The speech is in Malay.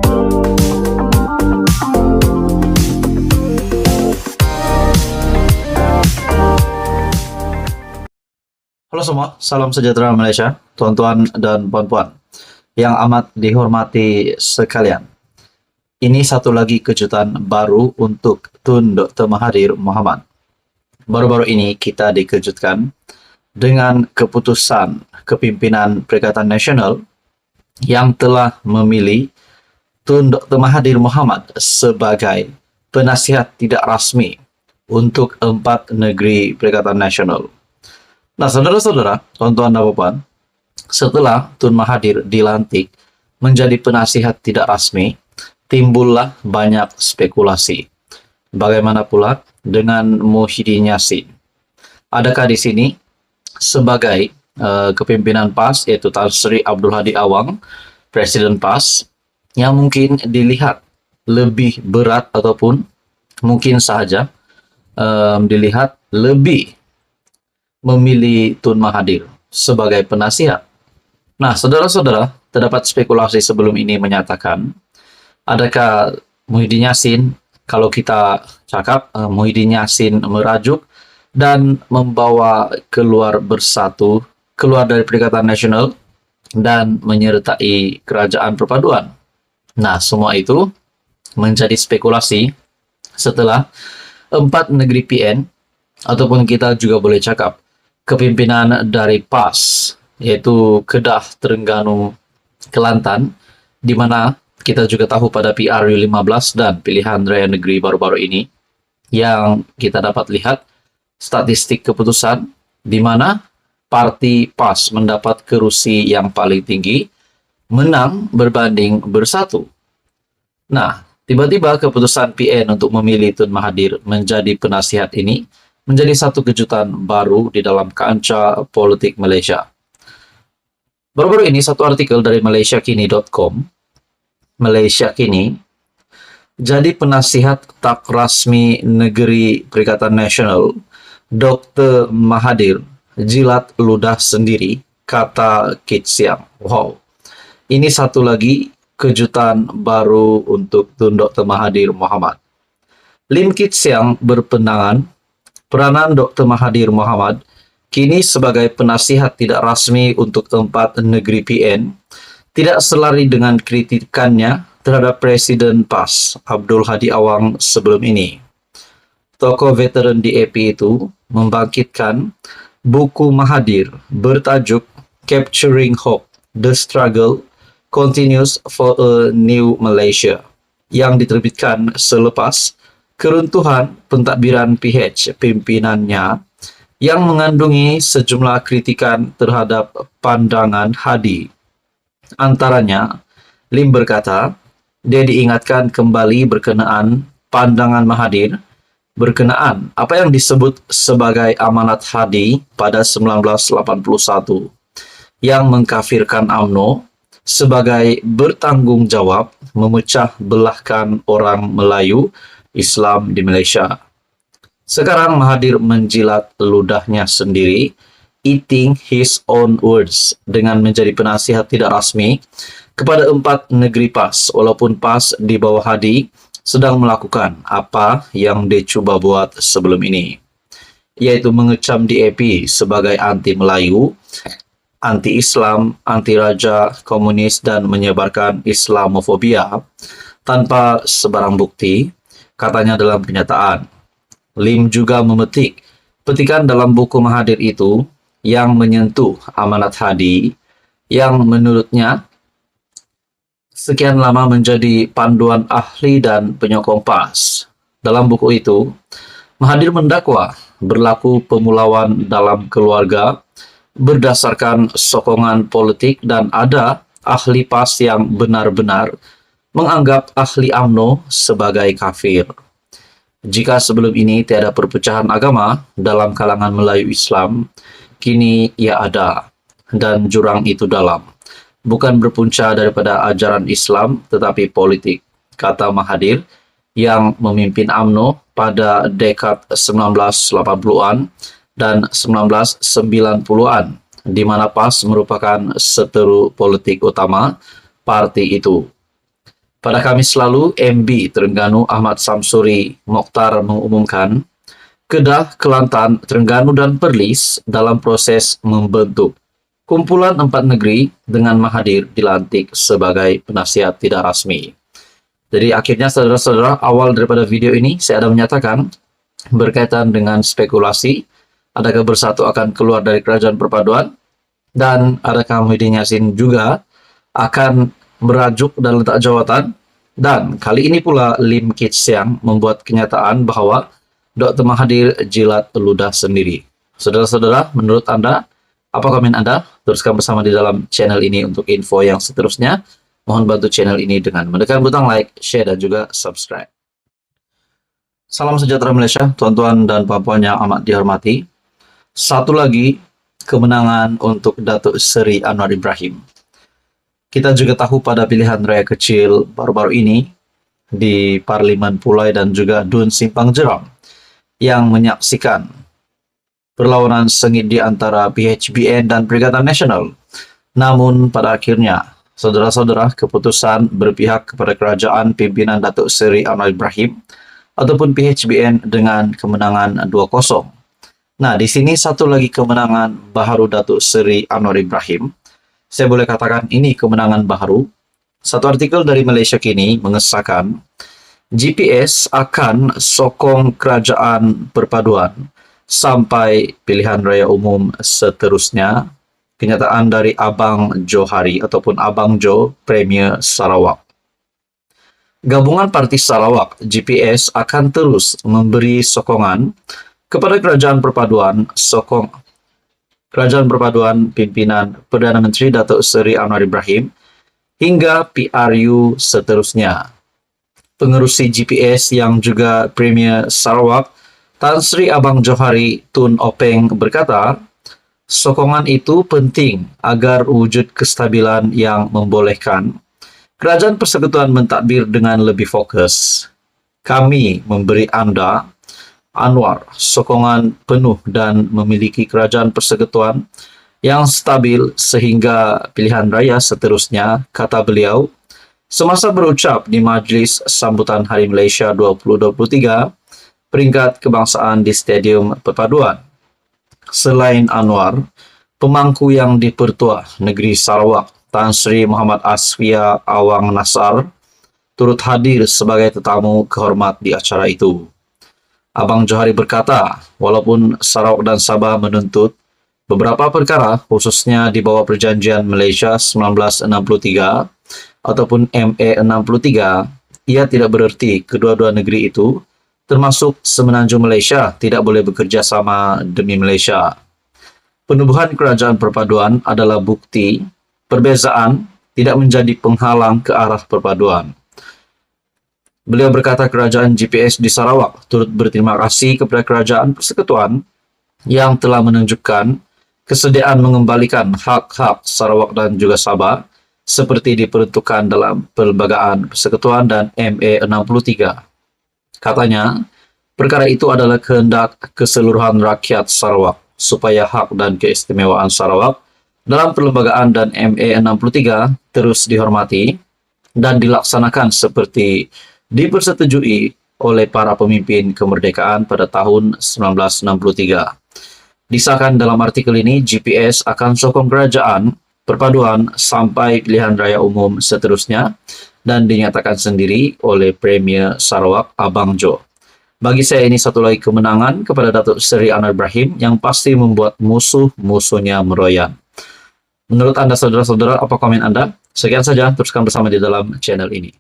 Halo semua, salam sejahtera Malaysia, tuan-tuan dan puan-puan yang amat dihormati sekalian. Ini satu lagi kejutan baru untuk Tun Dr. Mahathir Mohamad. Baru-baru ini kita dikejutkan dengan keputusan kepimpinan Perikatan Nasional yang telah memilih Tun Dr. Mahathir Mohamad sebagai penasihat tidak rasmi untuk 4 negeri Perikatan Nasional. Nah, saudara-saudara, tuan-tuan dan puan, setelah Tun Mahathir dilantik menjadi penasihat tidak rasmi, timbullah banyak spekulasi. Bagaimana pula dengan Muhyiddin Yassin? Adakah di sini sebagai kepimpinan PAS, yaitu Tan Sri Abdul Hadi Awang, Presiden PAS, yang mungkin dilihat lebih berat ataupun mungkin saja dilihat lebih memilih Tun Mahathir sebagai penasihat. Nah, saudara-saudara, terdapat spekulasi sebelum ini menyatakan, adakah Muhyiddin Yassin, kalau kita cakap, Muhyiddin Yassin merajuk dan membawa keluar bersatu, keluar dari Perikatan Nasional dan menyertai Kerajaan Perpaduan. Nah, semua itu menjadi spekulasi setelah 4 negeri PN, ataupun kita juga boleh cakap kepimpinan dari PAS, yaitu Kedah, Terengganu, Kelantan, di mana kita juga tahu pada PRU15 dan pilihan raya negeri baru-baru ini, yang kita dapat lihat statistik keputusan di mana parti PAS mendapat kerusi yang paling tinggi, menang berbanding bersatu. Nah, tiba-tiba keputusan PN untuk memilih Tun Mahathir menjadi penasihat ini menjadi satu kejutan baru di dalam kancah politik Malaysia. Baru-baru ini satu artikel dari malaysiakini.com, Malaysia Kini, jadi penasihat tak rasmi negeri Perikatan Nasional, Dr. Mahathir jilat ludah sendiri, kata Kit Siang. Wow, ini satu lagi kejutan baru untuk Tun Dr. Mahathir Mohamad. Lim Kit Siang berpendangan peranan Dr. Mahathir Mohamad kini sebagai penasihat tidak rasmi untuk 4 negeri PN tidak selari dengan kritikannya terhadap Presiden PAS Abdul Hadi Awang sebelum ini. Tokoh veteran DAP itu membangkitkan buku Mahathir bertajuk Capturing Hope, The Struggle Continues for a New Malaysia yang diterbitkan selepas keruntuhan pentadbiran PH pimpinannya yang mengandungi sejumlah kritikan terhadap pandangan Hadi. Antaranya, Lim berkata, dia diingatkan kembali berkenaan pandangan Mahathir berkenaan apa yang disebut sebagai amanat Hadi pada 1981 yang mengkafirkan UMNO sebagai bertanggung jawab memecah belahkan orang Melayu Islam di Malaysia. Sekarang Mahathir menjilat ludahnya sendiri, eating his own words, dengan menjadi penasihat tidak rasmi kepada 4 negeri PAS, walaupun PAS di bawah Hadi sedang melakukan apa yang dia cuba buat sebelum ini, yaitu mengecam DAP sebagai anti-Melayu, anti-Islam, anti-raja, komunis, dan menyebarkan Islamofobia tanpa sebarang bukti, katanya dalam kenyataan. Lim juga memetik petikan dalam buku Mahathir itu yang menyentuh amanat Hadi yang menurutnya sekian lama menjadi panduan ahli dan penyokong PAS. Dalam buku itu, Mahathir mendakwa berlaku pemulauan dalam keluarga berdasarkan sokongan politik dan ada ahli PAS yang benar-benar menganggap ahli UMNO sebagai kafir. Jika sebelum ini tiada perpecahan agama dalam kalangan Melayu Islam, kini ia ada, dan jurang itu dalam. Bukan berpunca daripada ajaran Islam, tetapi politik, kata Mahathir yang memimpin UMNO pada dekad 1980-an dan 1990-an, di mana PAS merupakan seteru politik utama parti itu. Pada Kamis lalu, MB Terengganu Ahmad Samsuri Mokhtar mengumumkan Kedah, Kelantan, Terengganu, dan Perlis dalam proses membentuk kumpulan 4 negeri dengan Mahathir dilantik sebagai penasihat tidak rasmi. Jadi akhirnya saudara-saudara, awal daripada video ini saya ada menyatakan berkaitan dengan spekulasi adakah Bersatu akan keluar dari kerajaan perpaduan dan adakah Muhyiddin Yassin juga akan merajuk dan letak jawatan. Dan kali ini pula Lim Kit Siang membuat kenyataan bahwa Dr. Mahathir jilat ludah sendiri. Saudara-saudara, menurut Anda, apa komen Anda? Teruskan bersama di dalam channel ini untuk info yang seterusnya. Mohon bantu channel ini dengan menekan butang like, share, dan juga subscribe. Salam sejahtera Malaysia, tuan-tuan dan puan-puan yang amat dihormati. Satu lagi kemenangan untuk Datuk Seri Anwar Ibrahim. Kita juga tahu pada pilihan raya kecil baru-baru ini di Parlimen Pulai dan juga Dun Simpang Jeram yang menyaksikan perlawanan sengit di antara PHBN dan Perikatan Nasional. Namun pada akhirnya, saudara-saudara, keputusan berpihak kepada kerajaan pimpinan Datuk Seri Anwar Ibrahim ataupun PHBN dengan kemenangan 2-0. Nah, di sini satu lagi kemenangan baharu Datuk Seri Anwar Ibrahim. Saya boleh katakan ini kemenangan baharu. Satu artikel dari Malaysia Kini mengesahkan GPS akan sokong kerajaan perpaduan sampai pilihan raya umum seterusnya. Kenyataan dari Abang Johari ataupun Abang Jo Premier Sarawak. Gabungan Parti Sarawak GPS akan terus memberi sokongan kepada kerajaan perpaduan pimpinan Perdana Menteri Datuk Seri Anwar Ibrahim hingga PRU seterusnya. Pengerusi GPS yang juga Premier Sarawak Tan Sri Abang Johari Tun Openg berkata, sokongan itu penting agar wujud kestabilan yang membolehkan Kerajaan Persekutuan mentadbir dengan lebih fokus. Kami memberi Anda, Anwar, sokongan penuh dan memiliki Kerajaan Persekutuan yang stabil sehingga pilihan raya seterusnya, kata beliau, semasa berucap di Majlis Sambutan Hari Malaysia 2023, peringkat kebangsaan di Stadium Perpaduan. Selain Anwar, pemangku yang di-Pertua Negeri Sarawak, Tan Sri Muhammad Asfia Awang Nasar, turut hadir sebagai tetamu kehormat di acara itu. Abang Johari berkata, walaupun Sarawak dan Sabah menuntut beberapa perkara, khususnya di bawah Perjanjian Malaysia 1963 ataupun MA 63, ia tidak bererti kedua-dua negeri itu termasuk Semenanjung Malaysia tidak boleh bekerja sama demi Malaysia. Penubuhan kerajaan perpaduan adalah bukti perbezaan tidak menjadi penghalang ke arah perpaduan. Beliau berkata kerajaan GPS di Sarawak turut berterima kasih kepada kerajaan persekutuan yang telah menunjukkan kesediaan mengembalikan hak-hak Sarawak dan juga Sabah seperti diperuntukkan dalam Perlembagaan Persekutuan dan MA 63. Katanya, perkara itu adalah kehendak keseluruhan rakyat Sarawak supaya hak dan keistimewaan Sarawak dalam Perlembagaan dan MA 63 terus dihormati dan dilaksanakan seperti dipersetujui oleh para pemimpin kemerdekaan pada tahun 1963. Disahkan dalam artikel ini, GPS akan sokong kerajaan perpaduan sampai pilihan raya umum seterusnya dan dinyatakan sendiri oleh Premier Sarawak Abang Jo. Bagi saya ini satu lagi kemenangan kepada Datuk Seri Anwar Ibrahim yang pasti membuat musuh-musuhnya meroyan. Menurut Anda saudara-saudara, apa komen Anda? Sekian saja, teruskan bersama di dalam channel ini.